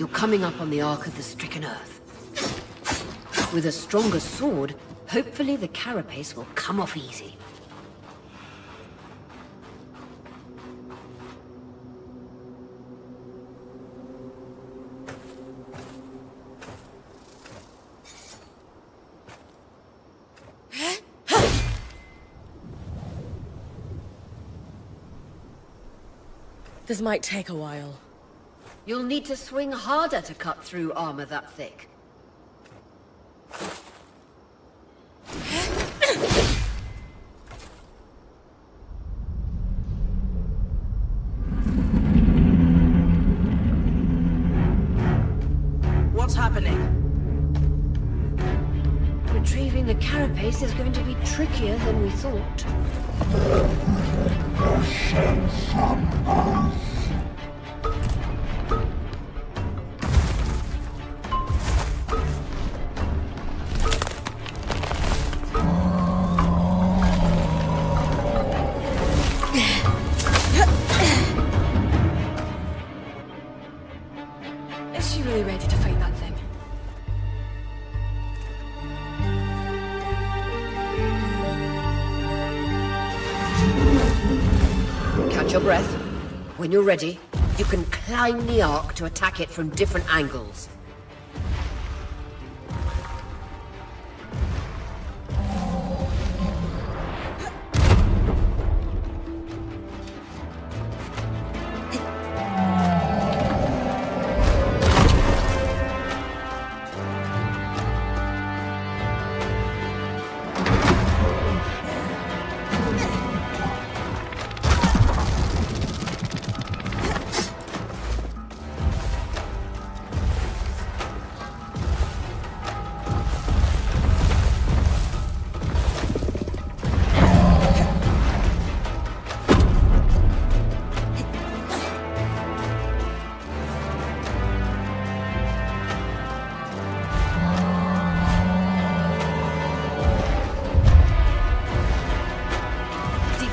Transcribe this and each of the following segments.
You're coming up on the Ark of the Stricken Earth. With a stronger sword, hopefully the carapace will come off easy. This might take a while. You'll need to swing harder to cut through armor that thick. What's happening? Retrieving the carapace is going to be trickier than we thought. Is she really ready to fight that thing? Catch your breath. When you're ready, you can climb the Ark to attack it from different angles.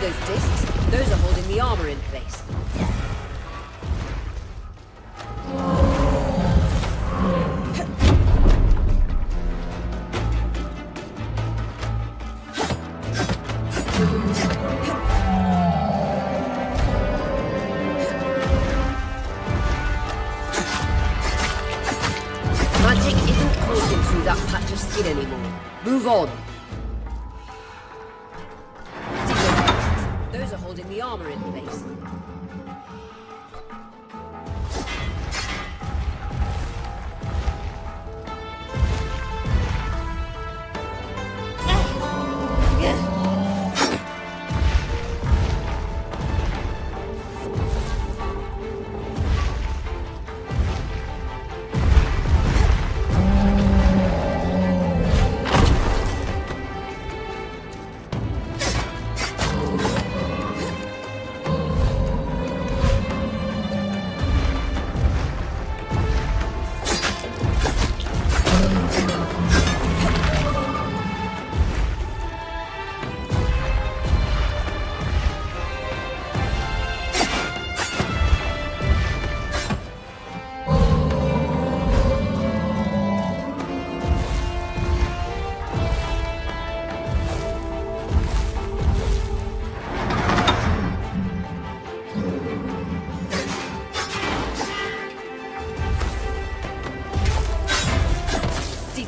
Those discs, those are holding the armor in place. Magic isn't coursing through that patch of skin anymore. Move on. Those are holding the armor in place.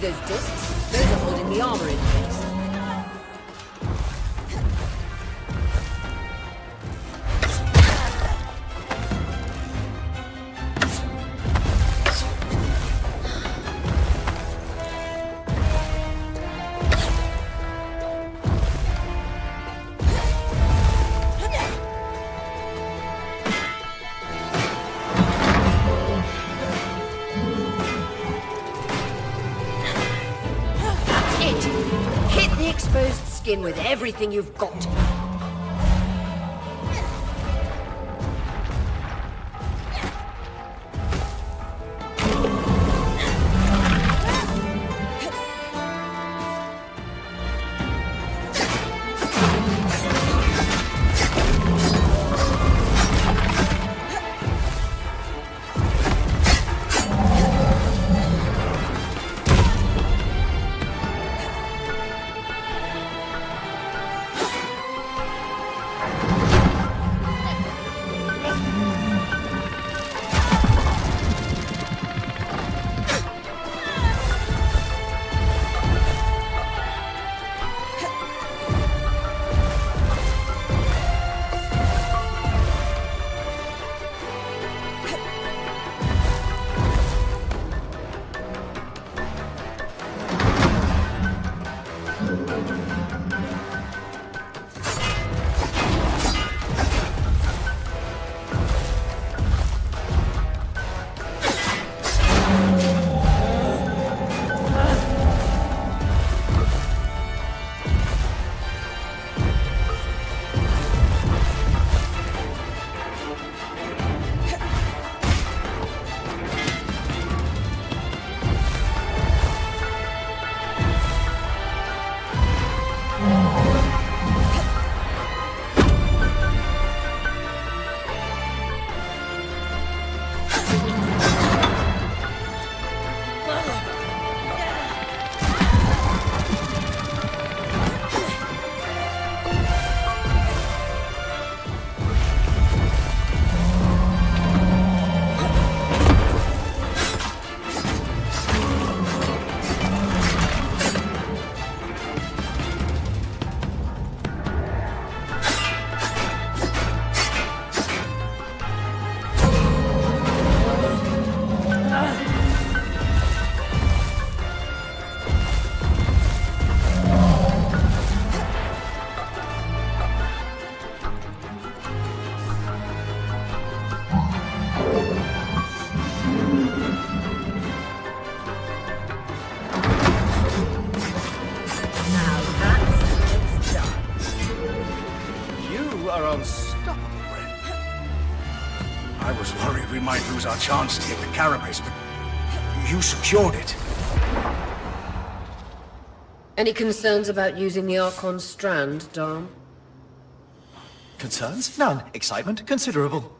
Those discs, those are holding the armor in place. Hit the exposed skin with everything you've got. I was worried we might lose our chance to get the carapace, but you secured it. Any concerns about using the Archon's strand, Dom? Concerns? None. Excitement? Considerable.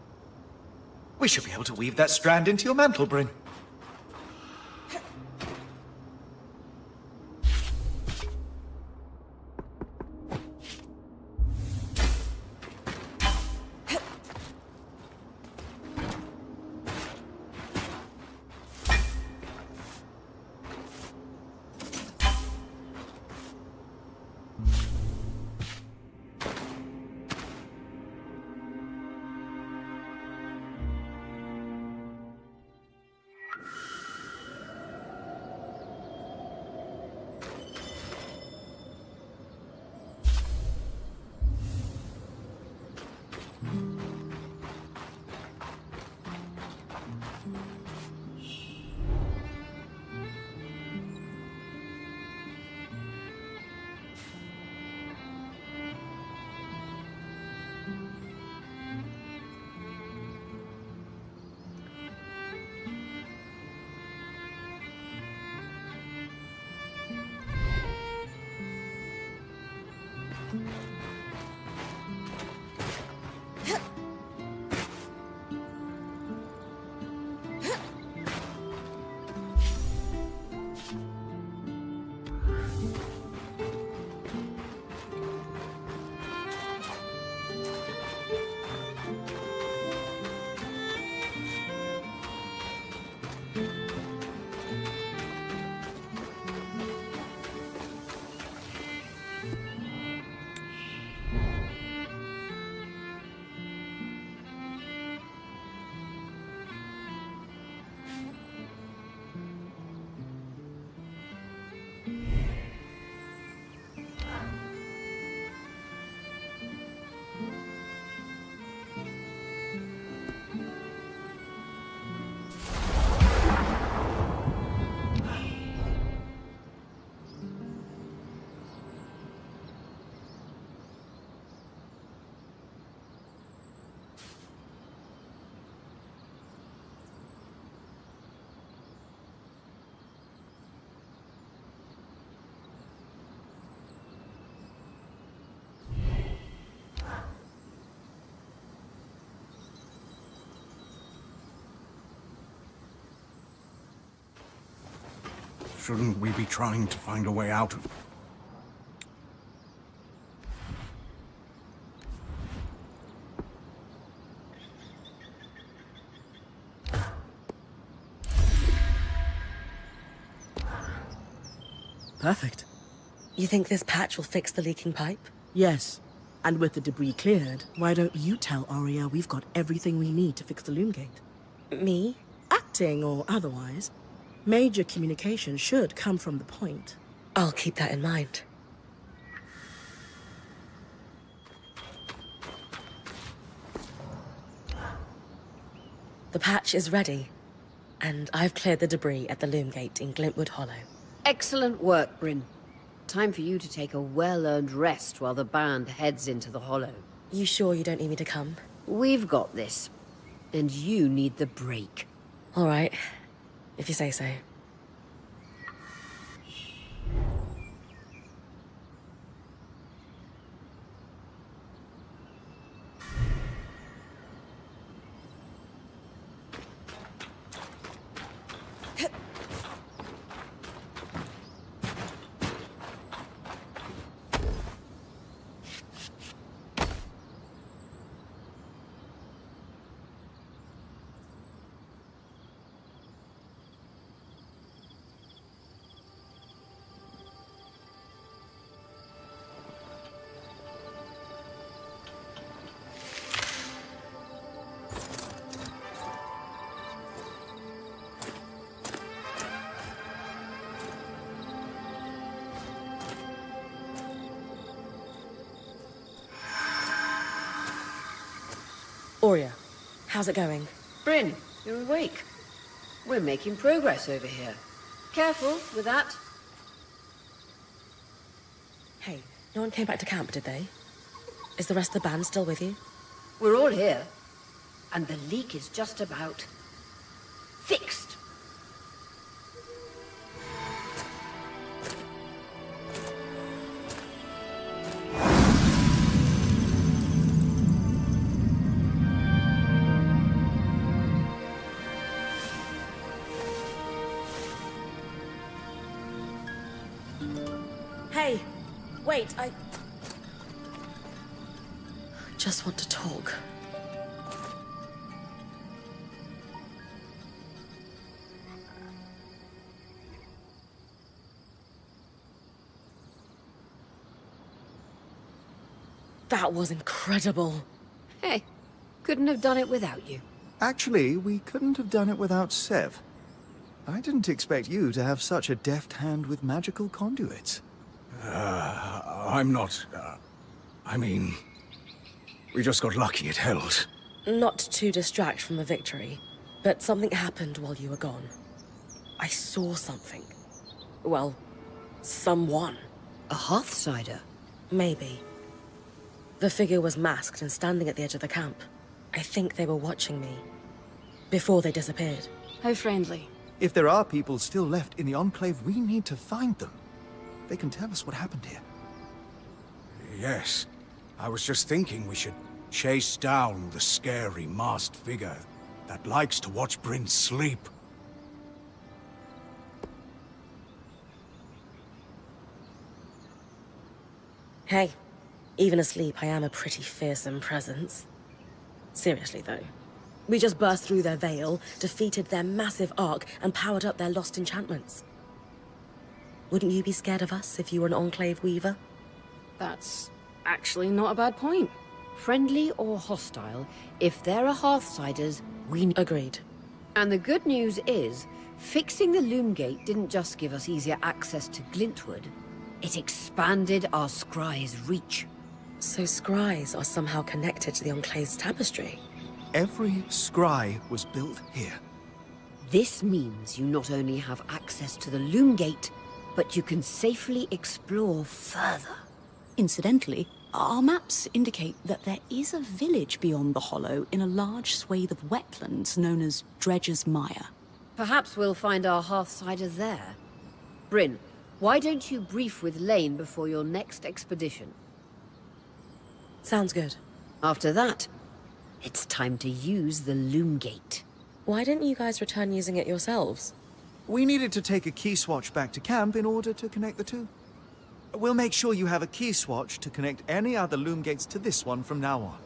We should be able to weave that strand into your mantle, Bryn. Shouldn't we be trying to find a way out of... Perfect. You think this patch will fix the leaking pipe? Yes. And with the debris cleared, why don't you tell Aria we've got everything we need to fix the Loomgate? Me? Acting or otherwise, major communication should come from the point. I'll keep that in mind. The patch is ready, and I've cleared the debris at the Loomgate in Glintwood Hollow. Excellent work, Bryn. Time for you to take a well-earned rest while the band heads into the Hollow. You sure you don't need me to come? We've got this. And you need the break. All right, if you say so. Aurea, how's it going? Bryn, you're awake. We're making progress over here. Careful with that. Hey, no one came back to camp, did they? Is the rest of the band still with you? We're all here. and the leak is just about fixed. Hey, wait, I just want to talk. That was incredible. Hey, couldn't have done it without you. Actually, we couldn't have done it without Sev. I didn't expect you to have such a deft hand with magical conduits. I'm not... I mean... We just got lucky it held. Not to distract from the victory, but something happened while you were gone. I saw something. Well, someone. A Hearthsider? Maybe. The figure was masked and standing at the edge of the camp. I think they were watching me. Before they disappeared. How friendly. If there are people still left in the Enclave, we need to find them. They can tell us what happened here. Yes. I was just thinking we should chase down the scary masked figure that likes to watch Bryn sleep. Hey, even asleep, I am a pretty fearsome presence. Seriously, though. We just burst through their veil, defeated their massive arc, and powered up their lost enchantments. Wouldn't you be scared of us if you were an Enclave Weaver? That's actually not a bad point. Friendly or hostile, if there are Hearthsiders, we... Agreed. And the good news is, fixing the Loomgate didn't just give us easier access to Glintwood, it expanded our scry's reach. So scries are somehow connected to the Enclave's tapestry? Every scry was built here. This means you not only have access to the Loomgate, but you can safely explore further. Incidentally, our maps indicate that there is a village beyond the Hollow in a large swathe of wetlands known as Dredger's Mire. Perhaps we'll find our Hearthsider there. Bryn, why don't you brief with Lane before your next expedition? Sounds good. After that, it's time to use the Loomgate. Why didn't you guys return using it yourselves? We needed to take a key swatch back to camp in order to connect the two. We'll make sure you have a key swatch to connect any other Loomgates to this one from now on.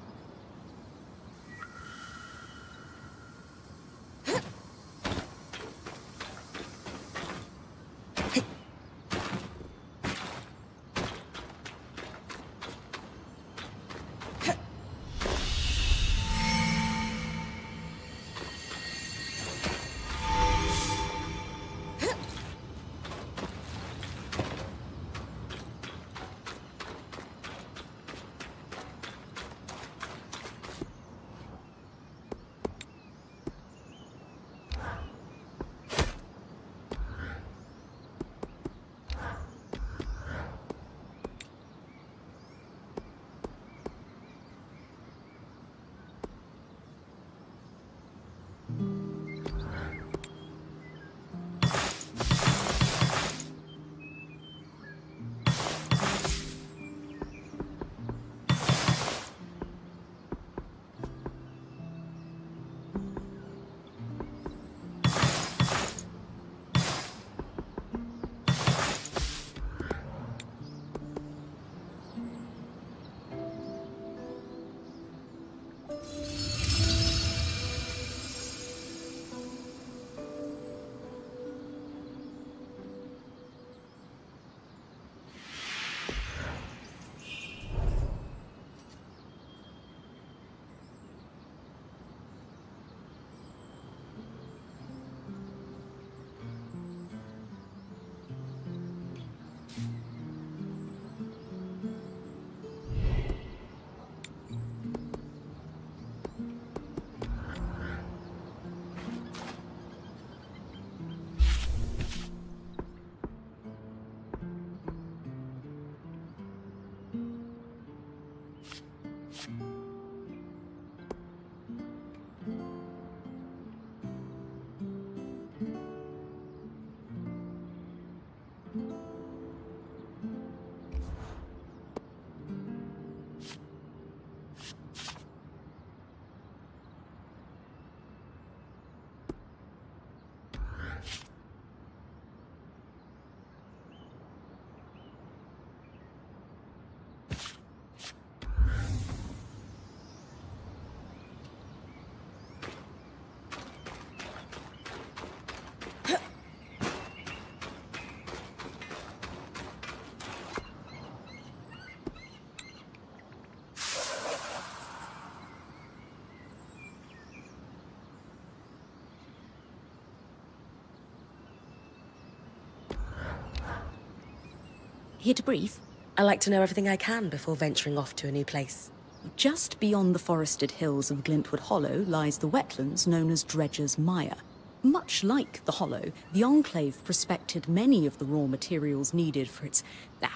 Here to brief? I like to know everything I can before venturing off to a new place. Just beyond the forested hills of Glintwood Hollow lies the wetlands known as Dredger's Mire. Much like the Hollow, the Enclave prospected many of the raw materials needed for its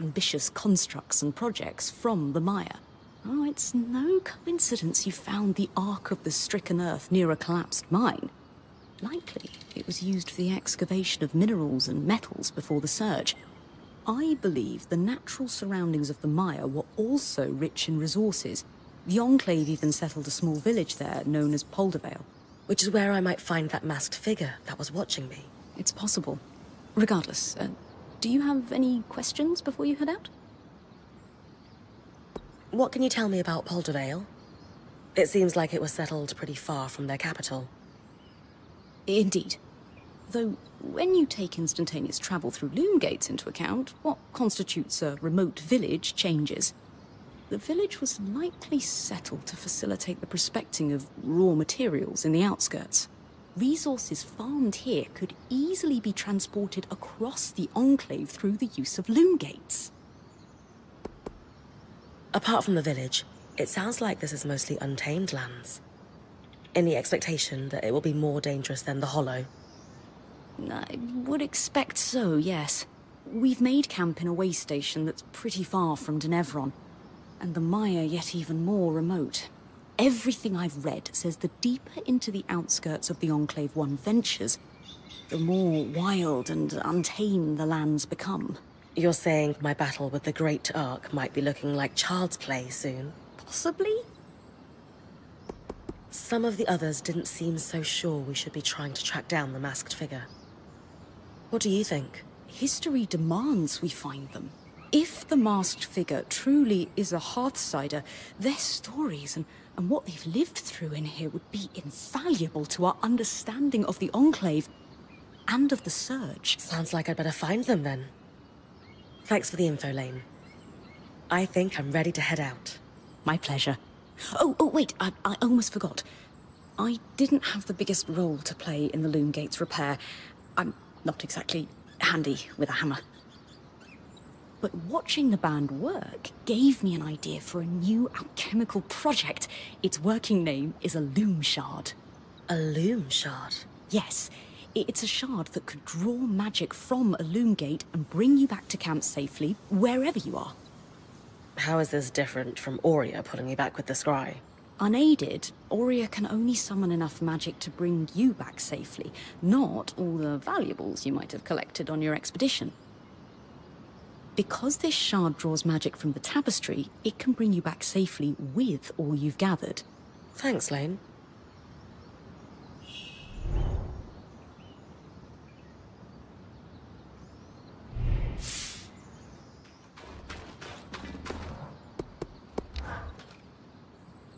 ambitious constructs and projects from the mire. Oh, it's no coincidence you found the Ark of the Stricken Earth near a collapsed mine. Likely, it was used for the excavation of minerals and metals before the surge. I believe the natural surroundings of the mire were also rich in resources. The Enclave even settled a small village there known as Poldervale. Which is where I might find that masked figure that was watching me. It's possible. Regardless, do you have any questions before you head out? What can you tell me about Poldervale? It seems like it was settled pretty far from their capital. Indeed. Though, when you take instantaneous travel through Loomgates into account, what constitutes a remote village changes. The village was likely settled to facilitate the prospecting of raw materials in the outskirts. Resources farmed here could easily be transported across the Enclave through the use of Loomgates. Apart from the village, it sounds like this is mostly untamed lands. In the expectation that it will be more dangerous than the Hollow. I would expect so, yes. We've made camp in a way station that's pretty far from Denevron, and the mire yet even more remote. Everything I've read says the deeper into the outskirts of the Enclave one ventures, the more wild and untamed the lands become. You're saying my battle with the Great Ark might be looking like child's play soon? Possibly? Some of the others didn't seem so sure we should be trying to track down the masked figure. What do you think? History demands we find them. If the masked figure truly is a Hearthsider, their stories and what they've lived through in here would be invaluable to our understanding of the Enclave and of the Surge. Sounds like I'd better find them then. Thanks for the info, Lane. I think I'm ready to head out. My pleasure. Oh, wait, I almost forgot. I didn't have the biggest role to play in the Loomgates repair. I'm not exactly handy with a hammer. But watching the band work gave me an idea for a new alchemical project. Its working name is a loom shard. A loom shard? Yes, it's a shard that could draw magic from a Loomgate and bring you back to camp safely, wherever you are. How is this different from Aurea pulling you back with the scry? Unaided, Aurea can only summon enough magic to bring you back safely, not all the valuables you might have collected on your expedition. Because this shard draws magic from the tapestry, it can bring you back safely with all you've gathered. Thanks, Lane.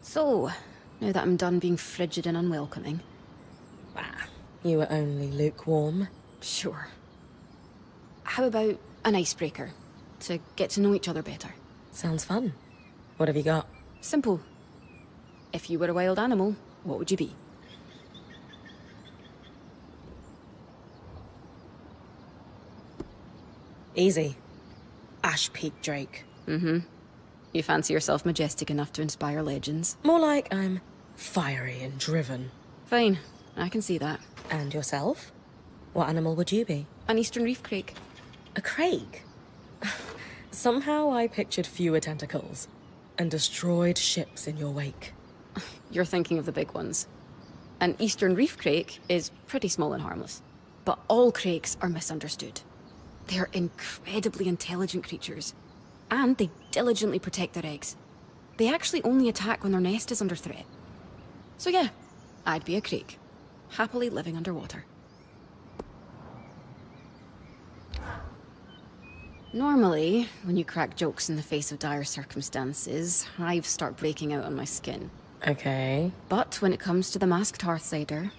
So, now that I'm done being frigid and unwelcoming. You were only lukewarm. Sure. How about an icebreaker? To get to know each other better. Sounds fun. What have you got? Simple. If you were a wild animal, what would you be? Easy. Ash Peak Drake. You fancy yourself majestic enough to inspire legends? More like I'm fiery and driven. Fine, I can see that. And yourself? What animal would you be? An eastern reef crake. A crake? Somehow I pictured fewer tentacles and destroyed ships in your wake. You're thinking of the big ones. An eastern reef crake is pretty small and harmless. But all crakes are misunderstood. They are incredibly intelligent creatures. And they diligently protect their eggs. They actually only attack when their nest is under threat. So yeah, I'd be a crake. Happily living underwater. Normally, when you crack jokes in the face of dire circumstances, hives start breaking out on my skin. Okay. But when it comes to the masked Hearthsider,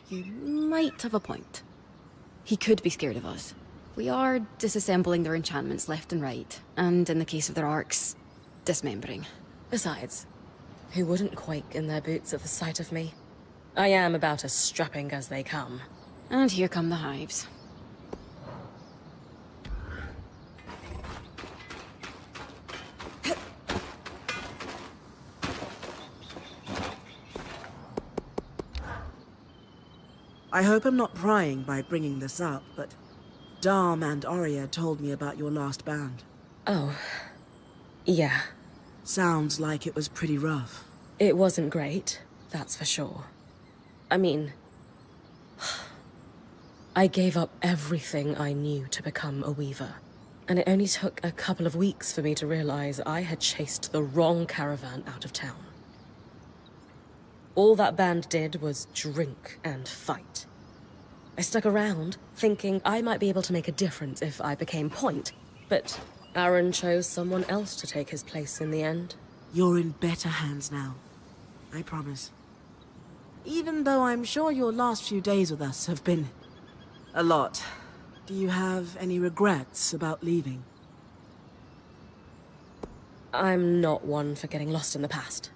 you might have a point. He could be scared of us. We are disassembling their enchantments left and right, and in the case of their arcs, dismembering. Besides, who wouldn't quake in their boots at the sight of me? I am about as strapping as they come. And here come the hives. I hope I'm not prying by bringing this up, but Dharm and Arya told me about your last band. Oh, yeah. Sounds like it was pretty rough. It wasn't great, that's for sure. I mean, I gave up everything I knew to become a weaver. And it only took a couple of weeks for me to realize I had chased the wrong caravan out of town. All that band did was drink and fight. I stuck around, thinking I might be able to make a difference if I became point, but Aaron chose someone else to take his place in the end. You're in better hands now. I promise. Even though I'm sure your last few days with us have been a lot. Do you have any regrets about leaving? I'm not one for getting lost in the past.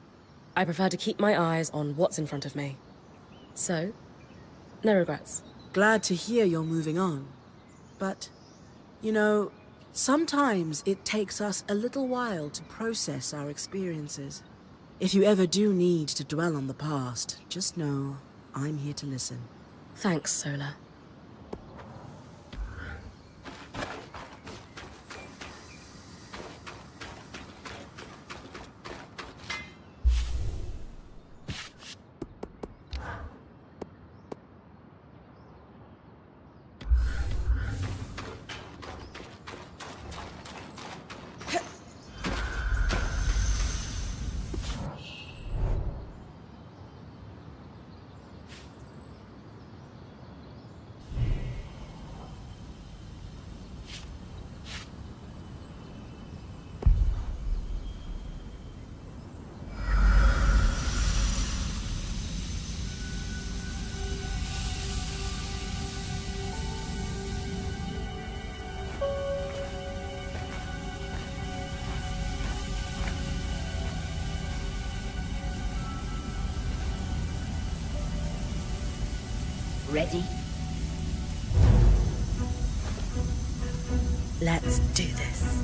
I prefer to keep my eyes on what's in front of me. So, no regrets. Glad to hear you're moving on. But, you know, sometimes it takes us a little while to process our experiences. If you ever do need to dwell on the past, just know I'm here to listen. Thanks, Sola. Ready? Let's do this.